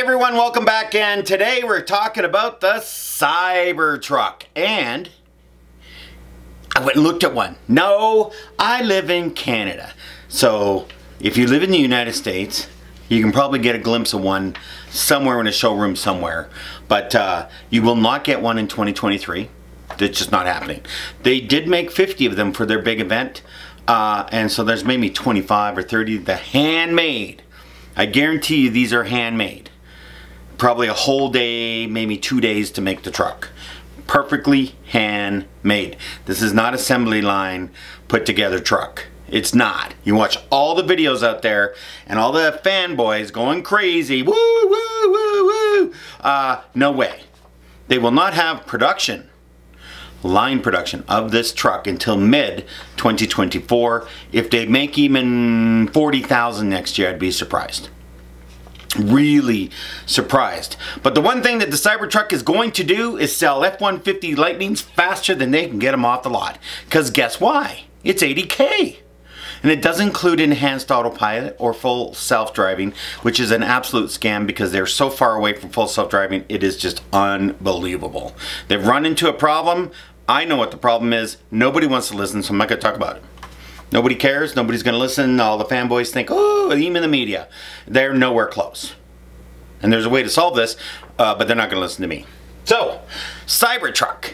everyone, welcome back, and today we're talking about the Cybertruck. And I went and looked at one. No, I live in Canada. So if you live in the United States, you can probably get a glimpse of one somewhere in a showroom somewhere. But you will not get one in 2023. That's just not happening. They did make 50 of them for their big event. And so there's maybe 25 or 30 that handmade. I guarantee you these are handmade. Probably a whole day, maybe 2 days to make the truck. Perfectly handmade. This is not assembly line put together truck. It's not. You watch all the videos out there and all the fanboys going crazy. Woo, woo, woo, woo. No way. They will not have production, line production of this truck until mid 2024. If they make even 40,000 next year, I'd be surprised. Really surprised. But the one thing that the Cybertruck is going to do is sell F-150 Lightnings faster than they can get them off the lot. Because guess why? It's $80K. And it doesn't include enhanced autopilot or full self-driving, which is an absolute scam because they're so far away from full self-driving. It is just unbelievable. They've run into a problem. I know what the problem is. Nobody wants to listen, so I'm not going to talk about it. Nobody cares. Nobody's going to listen. All the fanboys think, oh, even the media. They're nowhere close. And there's a way to solve this, but they're not going to listen to me. So, Cybertruck.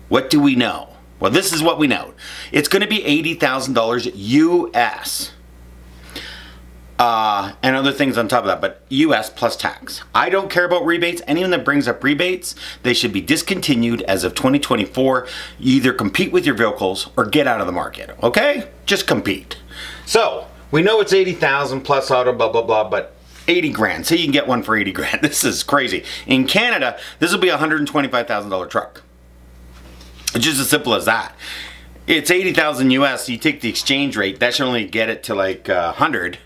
What do we know? Well, this is what we know. It's going to be $80,000 US. And other things on top of that, but US plus tax. I don't care about rebates. Anyone that brings up rebates, they should be discontinued as of 2024. You either compete with your vehicles or get out of the market, okay? Just compete. So, we know it's 80,000 plus auto, blah, blah, blah, but 80 grand. So you can get one for 80 grand. This is crazy. In Canada, this will be a $125,000 truck. It's just as simple as that. It's 80,000 US. You take the exchange rate, that should only get it to like 100.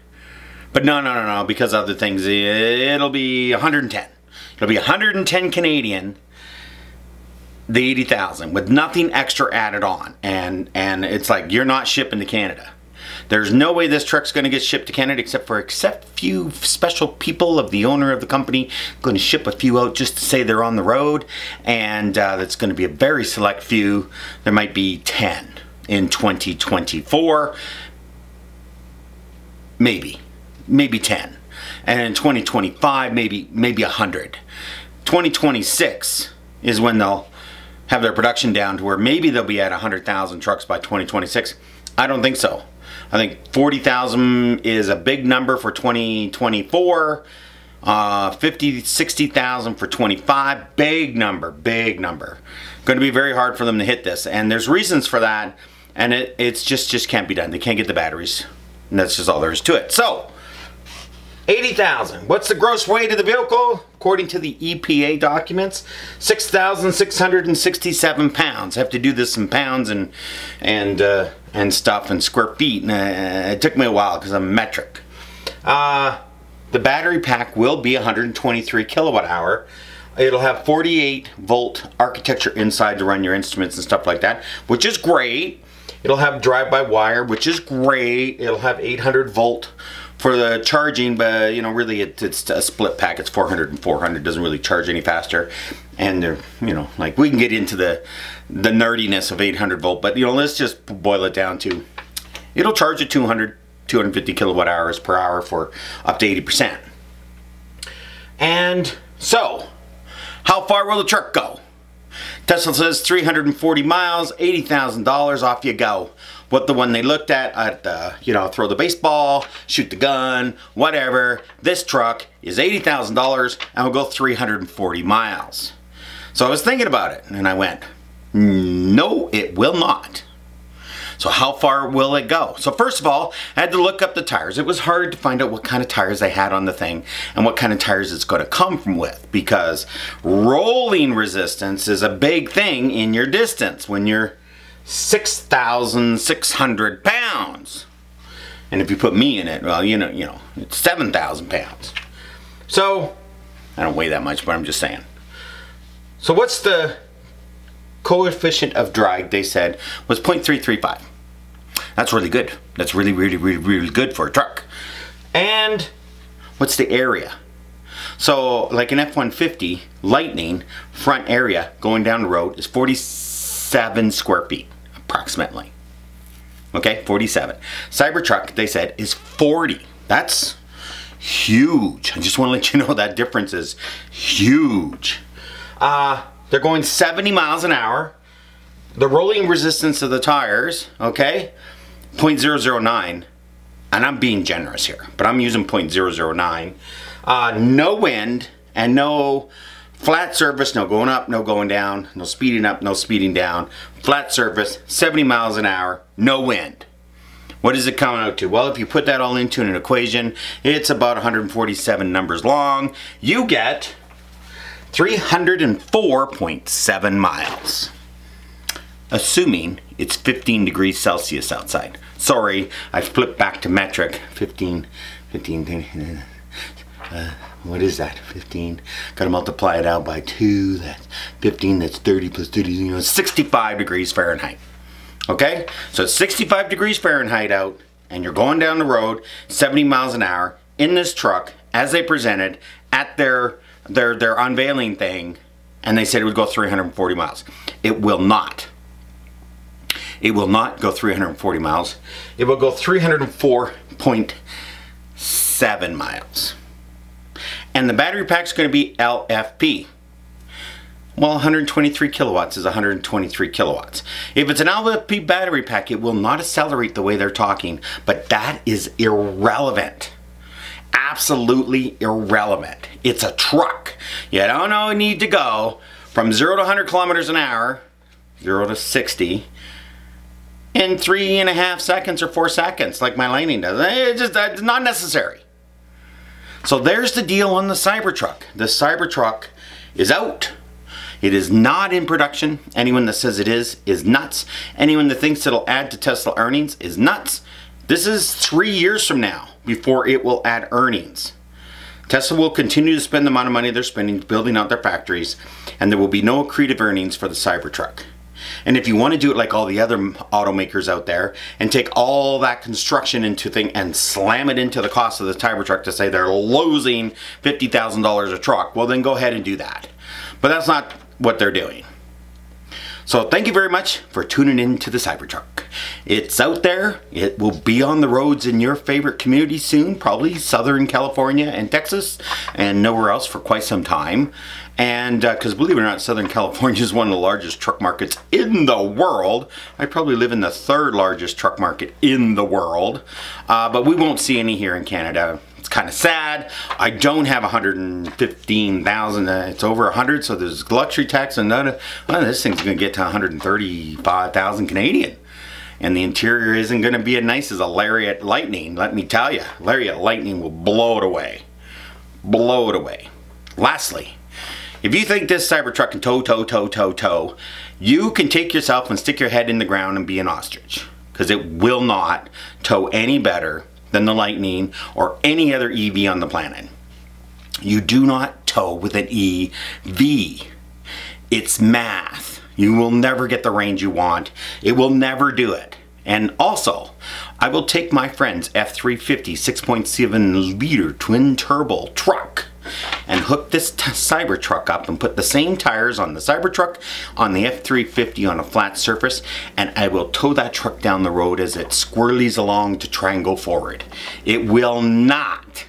But no, because of other things, it'll be 110. It'll be 110 Canadian, the 80,000, with nothing extra added on. And it's like, you're not shipping to Canada. There's no way this truck's going to get shipped to Canada except for few special people of the owner of the company. Going to ship a few out just to say they're on the road. And that's going to be a very select few. There might be 10 in 2024. Maybe 10. And in 2025, maybe 100. 2026 is when they'll have their production down to where maybe they'll be at 100,000 trucks by 2026. I don't think so. I think 40,000 is a big number for 2024. 50, 60,000 for 25. Big number. Going to be very hard for them to hit this. And there's reasons for that. And it's just can't be done. They can't get the batteries. And that's just all there is to it. So, 80,000. What's the gross weight of the vehicle? According to the EPA documents, 6,667 pounds. I have to do this in pounds and stuff and square feet. And it took me a while because I'm metric. The battery pack will be 123 kilowatt hour. It'll have 48 volt architecture inside to run your instruments and stuff like that, which is great. It'll have drive-by-wire, which is great. It'll have 800 volt for the charging, but you know, really it's a split pack. It's 400 and 400. Doesn't really charge any faster. And they're, you know, like we can get into the nerdiness of 800 volt, but you know, let's just boil it down to it'll charge at 250 kilowatt hours per hour for up to 80%. And so, how far will the truck go? Tesla says 340 miles, $80,000, off you go. What the one they looked at you know, throw the baseball, shoot the gun, whatever. This truck is $80,000 and will go 340 miles. So I was thinking about it and I went, no, it will not. So how far will it go? So first of all, I had to look up the tires. It was hard to find out what kind of tires they had on the thing and what kind of tires it's going to come from with, because rolling resistance is a big thing in your distance when you're 6,600 pounds. And if you put me in it, well, you know, it's 7,000 pounds. So, I don't weigh that much, but I'm just saying. So what's the coefficient of drag, they said, was 0.335. That's really good. That's really good for a truck. And what's the area? So like an F-150 Lightning front area going down the road is 47 square feet approximately. Okay, 47. Cybertruck, they said, is 40. That's huge. I just want to let you know that difference is huge. They're going 70 miles an hour. The rolling resistance of the tires, okay, 0.009. And I'm being generous here, but I'm using 0.009. No wind and no flat surface, no going up, no going down, no speeding up, no speeding down. Flat surface, 70 miles an hour, no wind. What is it coming out to? Well, if you put that all into an equation, it's about 147 numbers long. You get 304.7 miles. Assuming it's 15 degrees Celsius outside. Sorry, I flipped back to metric. 15, what is that? 15, gotta multiply it out by 2, that's 15, that's 30 plus 30, you know, 65 degrees Fahrenheit. Okay, so it's 65 degrees Fahrenheit out, and you're going down the road 70 miles an hour in this truck as they presented at their unveiling thing, and they said it would go 340 miles. It will not. It will not go 340 miles. It will go 304.7 miles. And the battery pack's going to be LFP. Well, 123 kilowatts is 123 kilowatts. If it's an LFP battery pack, it will not accelerate the way they're talking, but that is irrelevant. Absolutely irrelevant. It's a truck. You don't need to go from 0 to 100 kilometers an hour, 0 to 60, in 3.5 seconds or 4 seconds, like my Lightning does. It's not necessary. So there's the deal on the Cybertruck. The Cybertruck is out. It is not in production. Anyone that says it is nuts. Anyone that thinks it'll add to Tesla earnings is nuts. This is 3 years from now before it will add earnings. Tesla will continue to spend the amount of money they're spending building out their factories, and there will be no accretive earnings for the Cybertruck. And if you want to do it like all the other automakers out there and take all that construction into thing and slam it into the cost of the Cybertruck to say they're losing $50,000 a truck, well then go ahead and do that. But that's not what they're doing. So thank you very much for tuning in to the Cybertruck. It's out there. It will be on the roads in your favorite community soon, probably Southern California and Texas and nowhere else for quite some time. And because believe it or not, Southern California is one of the largest truck markets in the world. I probably live in the 3rd largest truck market in the world. But we won't see any here in Canada. It's kind of sad. I don't have 115,000. It's over 100, so there's luxury tax, and this thing's going to get to 135,000 Canadian. And the interior isn't going to be as nice as a Lariat Lightning. Let me tell you, Lariat Lightning will blow it away. Blow it away. Lastly, if you think this Cybertruck can tow, you can take yourself and stick your head in the ground and be an ostrich. Because it will not tow any better than the Lightning or any other EV on the planet. You do not tow with an EV. It's math. You will never get the range you want. It will never do it. And also, I will take my friend's F350 6.7 liter twin turbo truck and hook this Cybertruck up and put the same tires on the Cybertruck, on the F350 on a flat surface, and I will tow that truck down the road as it squirrelies along to try and go forward. It will not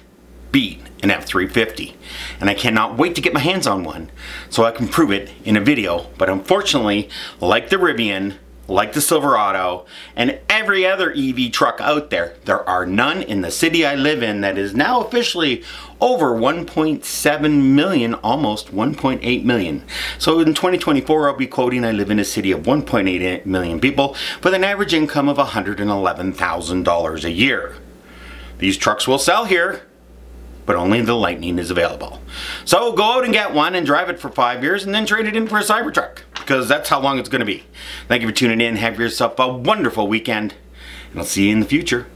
beat an F350, and I cannot wait to get my hands on one so I can prove it in a video. But unfortunately, like the Rivian, like the Silverado, and every other EV truck out there, there are none in the city I live in that is now officially over 1.7 million, almost 1.8 million. So in 2024, I'll be quoting, I live in a city of 1.8 million people with an average income of $111,000 a year. These trucks will sell here, but only the Lightning is available. So go out and get one and drive it for 5 years and then trade it in for a Cybertruck, because that's how long it's going to be. Thank you for tuning in. Have yourself a wonderful weekend, and I'll see you in the future.